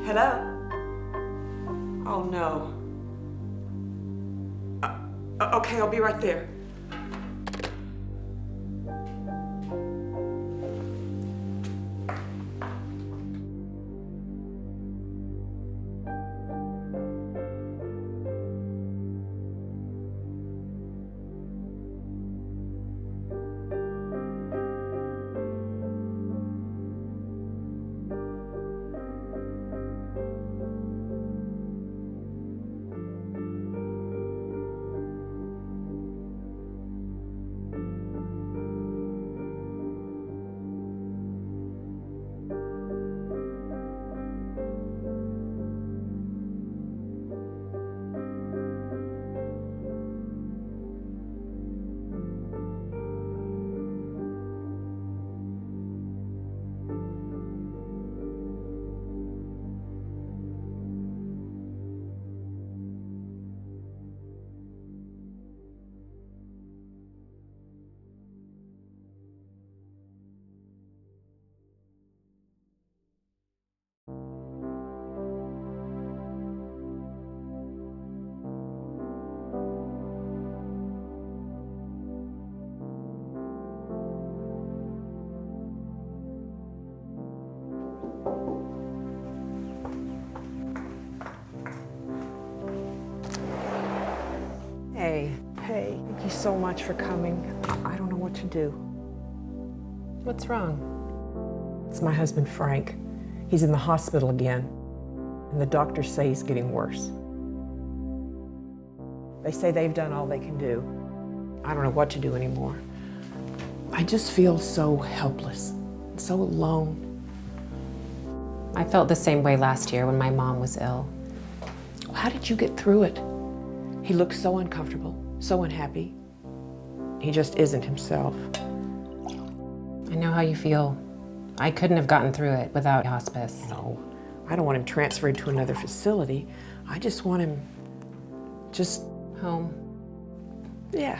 Hello? Oh, no. Okay, I'll be right there. Hey, thank you so much for coming. I don't know what to do. What's wrong? It's my husband, Frank. He's in the hospital again, and the doctors say he's getting worse. They say they've done all they can do. I don't know what to do anymore. I just feel so helpless, so alone. I felt the same way last year when my mom was ill. How did you get through it? He looks so uncomfortable, so unhappy. He just isn't himself. I know how you feel. I couldn't have gotten through it without hospice. No, I don't want him transferred to another facility. I just want him Home. Yeah,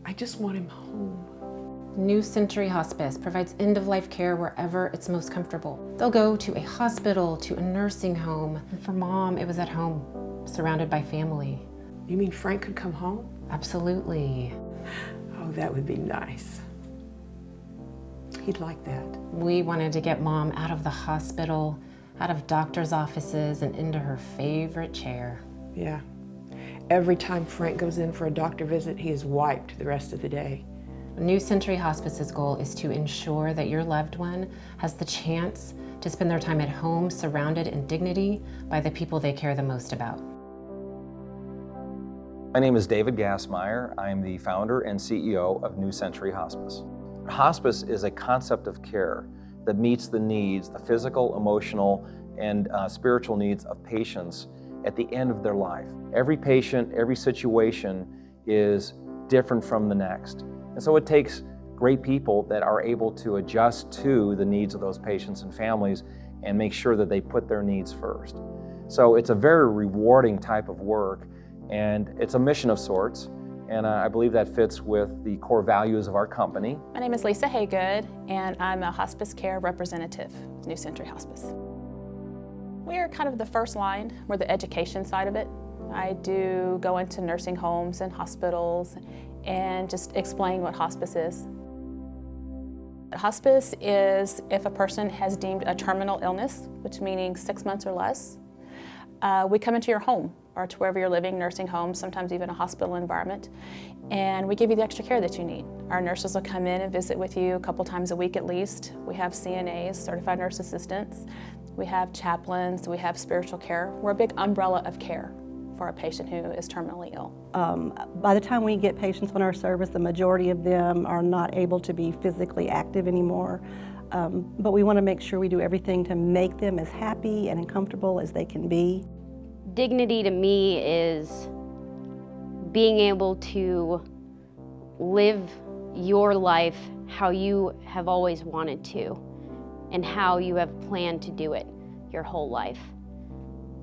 I just want him home. New Century Hospice provides end-of-life care wherever it's most comfortable. They'll go to a hospital, to a nursing home. And for Mom, it was at home, surrounded by family. You mean Frank could come home? Absolutely. Oh, that would be nice. He'd like that. We wanted to get Mom out of the hospital, out of doctor's offices, and into her favorite chair. Yeah. Every time Frank goes in for a doctor visit, he is wiped the rest of the day. New Century Hospice's goal is to ensure that your loved one has the chance to spend their time at home surrounded in dignity by the people they care the most about. My name is David Gassmeyer. I am the founder and CEO of New Century Hospice. Hospice is a concept of care that meets the needs, the physical, emotional, and spiritual needs of patients at the end of their life. Every patient, every situation is different from the next. And so it takes great people that are able to adjust to the needs of those patients and families and make sure that they put their needs first. So it's a very rewarding type of work, and it's a mission of sorts, and I believe that fits with the core values of our company. My name is Lisa Haygood, and I'm a hospice care representative at New Century Hospice. We are kind of the first line. We're the education side of it. I do go into nursing homes and hospitals and just explain what hospice is. Hospice is if a person has deemed a terminal illness, which meaning 6 months or less. We come into your home or to wherever you're living, nursing home, sometimes even a hospital environment, and we give you the extra care that you need. Our nurses will come in and visit with you a couple times a week at least. We have CNAs, certified nurse assistants. We have chaplains, we have spiritual care. We're a big umbrella of care for a patient who is terminally ill. By the time we get patients on our service, the majority of them are not able to be physically active anymore. But we want to make sure we do everything to make them as happy and comfortable as they can be. Dignity to me is being able to live your life how you have always wanted to and how you have planned to do it your whole life.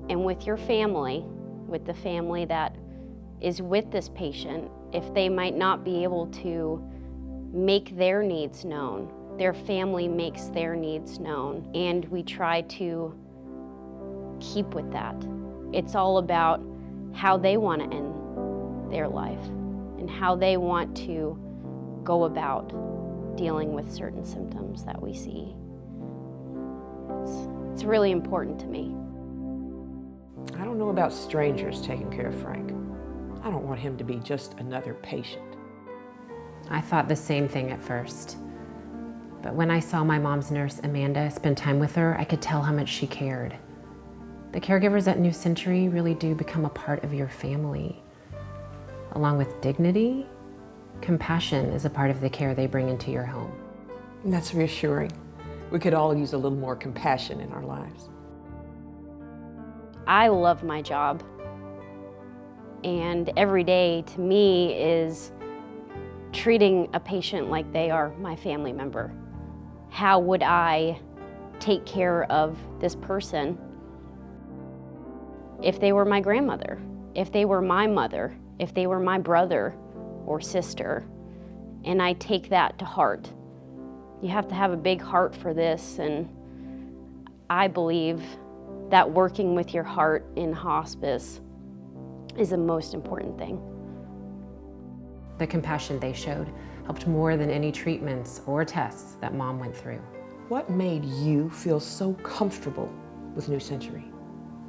And with your family, with the family that is with this patient, if they might not be able to make their needs known, their family makes their needs known, and we try to keep with that. It's all about how they want to end their life and how they want to go about dealing with certain symptoms that we see. It's really important to me. I don't know about strangers taking care of Frank. I don't want him to be just another patient. I thought the same thing at first. But when I saw my mom's nurse, Amanda, spend time with her, I could tell how much she cared. The caregivers at New Century really do become a part of your family. Along with dignity, compassion is a part of the care they bring into your home. And that's reassuring. We could all use a little more compassion in our lives. I love my job. And every day to me is treating a patient like they are my family member. How would I take care of this person if they were my grandmother, if they were my mother, if they were my brother or sister? And I take that to heart. You have to have a big heart for this, and I believe that working with your heart in hospice is the most important thing. The compassion they showed helped more than any treatments or tests that Mom went through. What made you feel so comfortable with New Century?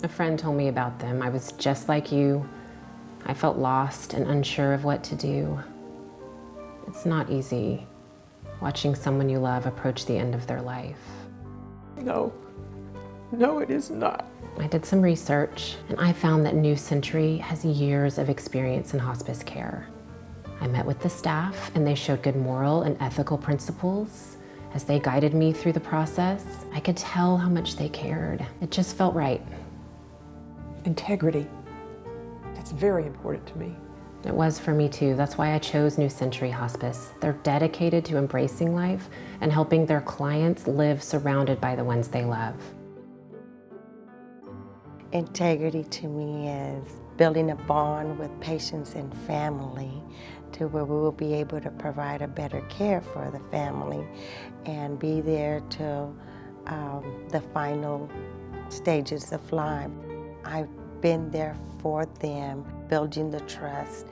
A friend told me about them. I was just like you. I felt lost and unsure of what to do. It's not easy watching someone you love approach the end of their life. No, it is not. I did some research, and I found that New Century has years of experience in hospice care. I met with the staff, and they showed good moral and ethical principles. As they guided me through the process, I could tell how much they cared. It just felt right. Integrity. That's very important to me. It was for me too. That's why I chose New Century Hospice. They're dedicated to embracing life and helping their clients live surrounded by the ones they love. Integrity to me is building a bond with patients and family to where we will be able to provide a better care for the family and be there till the final stages of life. I've been there for them, building the trust.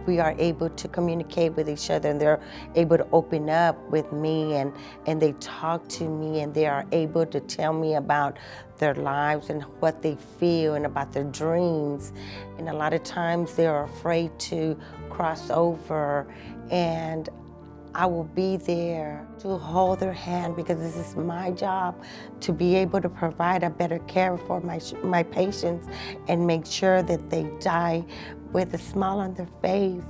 We are able to communicate with each other, and they're able to open up with me, and they talk to me, and they are able to tell me about their lives and what they feel and about their dreams. And a lot of times they're afraid to cross over, and I will be there to hold their hand, because this is my job to be able to provide a better care for my patients and make sure that they die with a smile on their face.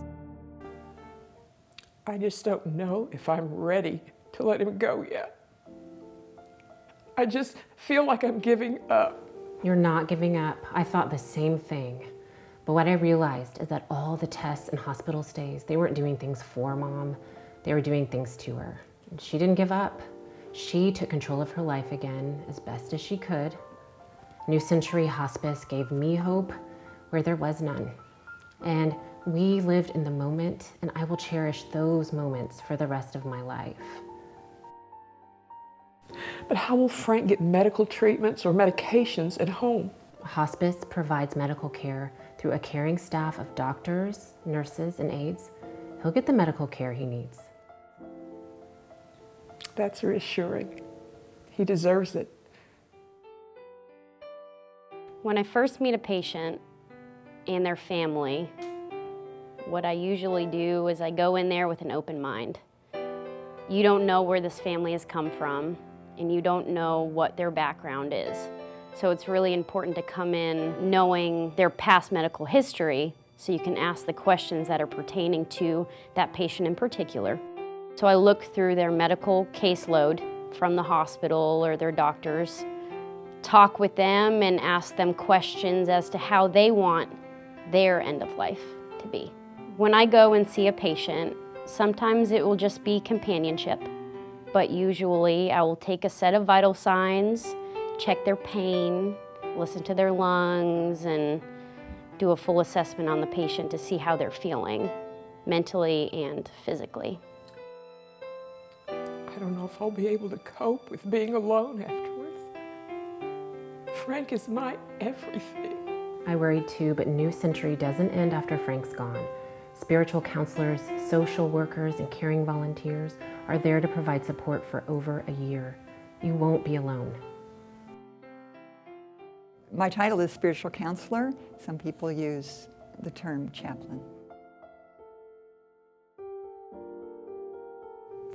I just don't know if I'm ready to let him go yet. I just feel like I'm giving up. You're not giving up. I thought the same thing. But what I realized is that all the tests and hospital stays, they weren't doing things for Mom. They were doing things to her. And she didn't give up. She took control of her life again as best as she could. New Century Hospice gave me hope where there was none. And we lived in the moment, and I will cherish those moments for the rest of my life. But how will Frank get medical treatments or medications at home? Hospice provides medical care through a caring staff of doctors, nurses, and aides. He'll get the medical care he needs. That's reassuring. He deserves it. When I first meet a patient and their family, what I usually do is I go in there with an open mind. You don't know where this family has come from, and you don't know what their background is. So it's really important to come in knowing their past medical history, so you can ask the questions that are pertaining to that patient in particular. So I look through their medical caseload from the hospital or their doctors, talk with them and ask them questions as to how they want their end of life to be. When I go and see a patient, sometimes it will just be companionship, but usually I will take a set of vital signs, check their pain, listen to their lungs, and do a full assessment on the patient to see how they're feeling, mentally and physically. I don't know if I'll be able to cope with being alone afterwards. Frank is my everything. I worried too, but New Century doesn't end after Frank's gone. Spiritual counselors, social workers, and caring volunteers are there to provide support for over a year. You won't be alone. My title is spiritual counselor. Some people use the term chaplain.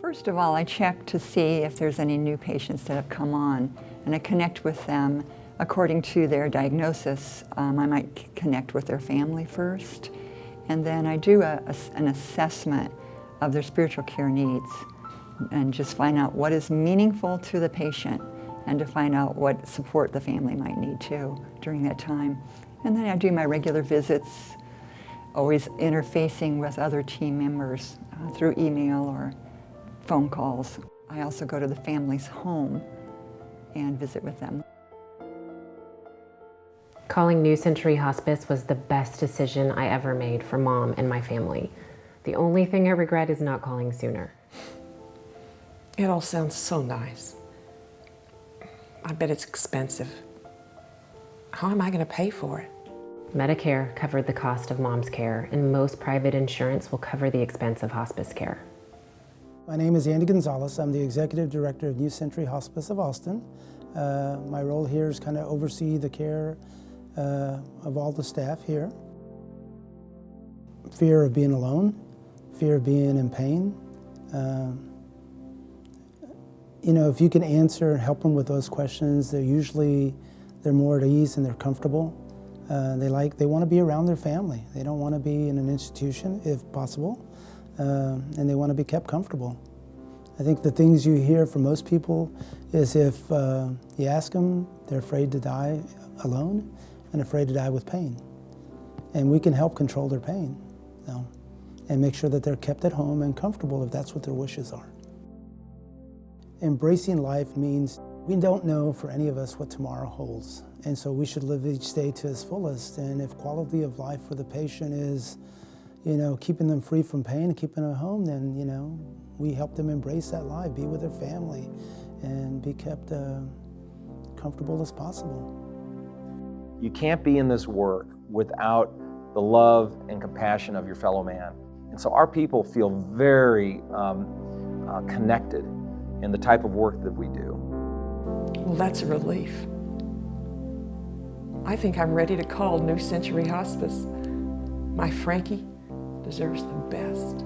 First of all, I check to see if there's any new patients that have come on, and I connect with them according to their diagnosis. I might connect with their family first, and then I do an assessment of their spiritual care needs and just find out what is meaningful to the patient and to find out what support the family might need too during that time. And then I do my regular visits, always interfacing with other team members through email or phone calls. I also go to the family's home and visit with them. Calling New Century Hospice was the best decision I ever made for Mom and my family. The only thing I regret is not calling sooner. It all sounds so nice. I bet it's expensive. How am I going to pay for it? Medicare covered the cost of Mom's care, and most private insurance will cover the expense of hospice care. My name is Andy Gonzalez. I'm the Executive Director of New Century Hospice of Austin. My role here is kind of oversee the care of all the staff here. Fear of being alone, fear of being in pain. You know, if you can answer and help them with those questions, they're more at ease and they're comfortable. They want to be around their family. They don't want to be in an institution if possible, and they want to be kept comfortable. I think the things you hear from most people is if you ask them, they're afraid to die alone and afraid to die with pain. And we can help control their pain, you know, and make sure that they're kept at home and comfortable if that's what their wishes are. Embracing life means we don't know for any of us what tomorrow holds. And so we should live each day to its fullest. And if quality of life for the patient is, you know, keeping them free from pain and keeping them at home, then, you know, we help them embrace that life, be with their family, and be kept comfortable as possible. You can't be in this work without the love and compassion of your fellow man. And so our people feel very connected in the type of work that we do. Well, that's a relief. I think I'm ready to call New Century Hospice. My Frankie deserves the best.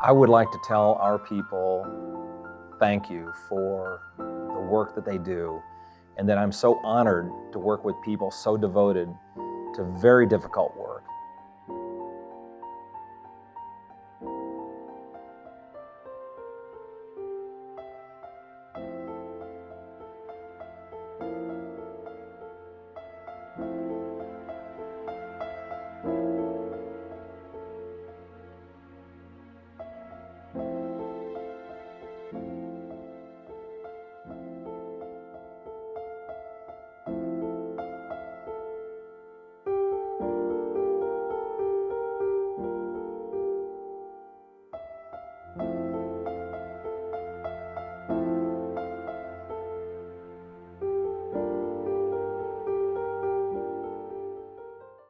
I would like to tell our people thank you for the work that they do, and that I'm so honored to work with people so devoted to very difficult work.